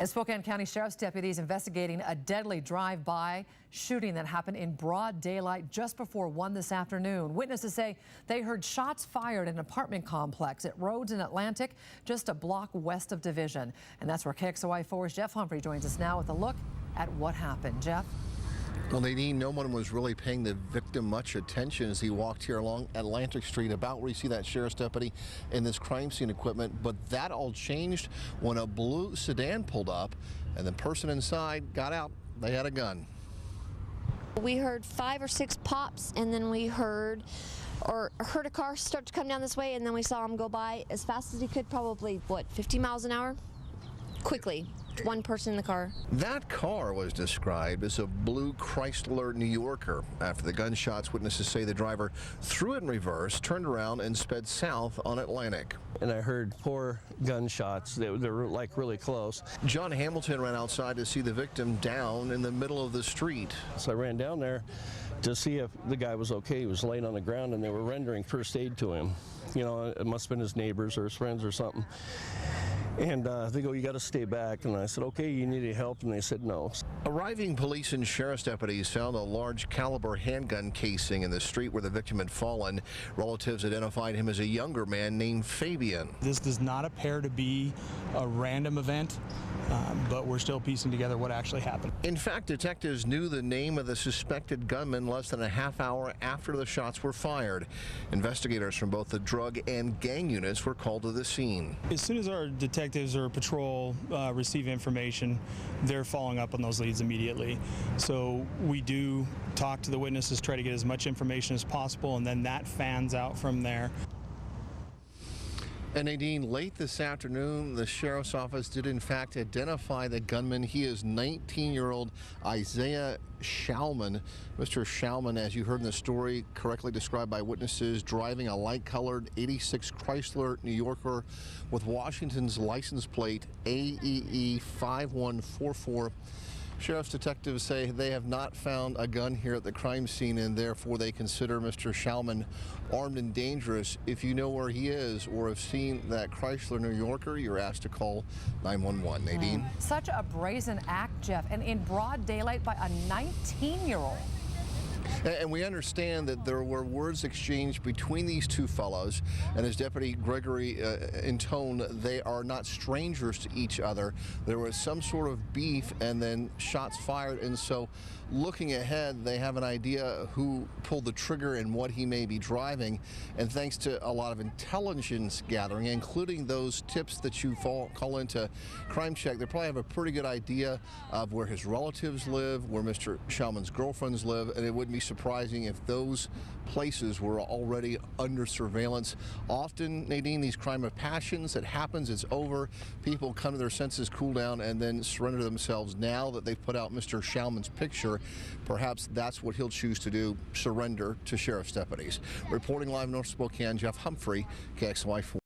And Spokane County Sheriff's deputies investigating a deadly drive-by shooting that happened in broad daylight just before 1 this afternoon. Witnesses say they heard shots fired in an apartment complex at Rhodes and Atlantic, just a block west of Division. And that's where KXLY4's Jeff Humphrey joins us now with a look at what happened. Jeff? Well, Nadine, no one was really paying the victim much attention as he walked here along Atlantic Street, about where you see that sheriff's deputy in this crime scene equipment. But that all changed when a blue sedan pulled up and the person inside got out. They had a gun. We heard 5 or 6 pops, and then we heard a car start to come down this way, and then we saw him go by as fast as he could, probably, what, 50 miles an hour? Quickly. One person in the car. That car was described as a blue Chrysler New Yorker. After the gunshots, witnesses say the driver threw it in reverse, turned around, and sped south on Atlantic. And I heard 4 gunshots. They were like really close. John Hamilton ran outside to see the victim down in the middle of the street. So I ran down there to see if the guy was okay. He was laying on the ground and they were rendering first aid to him. You know, it must have been his neighbors or his friends or something. And they go, "You got to stay back." And I said, "Okay, you need any help?" And they said no. Arriving police and sheriff's deputies found a large caliber handgun casing in the street where the victim had fallen. Relatives identified him as a younger man named Fabian. This does not appear to be a random event, but we're still piecing together what actually happened. In fact, detectives knew the name of the suspected gunman less than a half hour after the shots were fired. Investigators from both the drug and gang units were called to the scene. As soon as our detectives or patrol receive information, they're following up on those leads immediately. So we do talk to the witnesses, try to get as much information as possible, and then that fans out from there. And Nadine, late this afternoon, the sheriff's office did in fact identify the gunman. He is 19-year-old Isaiah Shalman. Mr. Shalman, as you heard in the story, correctly described by witnesses, driving a light-colored 86 Chrysler New Yorker with Washington's license plate AEE 5144. Sheriff's detectives say they have not found a gun here at the crime scene, and therefore they consider Mr. Shalman armed and dangerous. If you know where he is or have seen that Chrysler New Yorker, you're asked to call 911. Nadine? Such a brazen act, Jeff, and in broad daylight by a 19-year-old. And we understand that there were words exchanged between these two fellows, and as Deputy Gregory intoned, they are not strangers to each other. There was some sort of beef and then shots fired, and so looking ahead, they have an idea who pulled the trigger and what he may be driving. And thanks to a lot of intelligence gathering, including those tips that you call into Crime Check, they probably have a pretty good idea of where his relatives live, where Mr. Shalman's girlfriends live, and it wouldn't be surprising if those places were already under surveillance. Often, Nadine, these crime of passions, it happens, it's over, people come to their senses, cool down, and then surrender themselves. Now that they've put out Mr. Shalman's picture, perhaps that's what he'll choose to do, surrender to sheriff's deputies. Reporting live in North Spokane, Jeff Humphrey, KXLY4.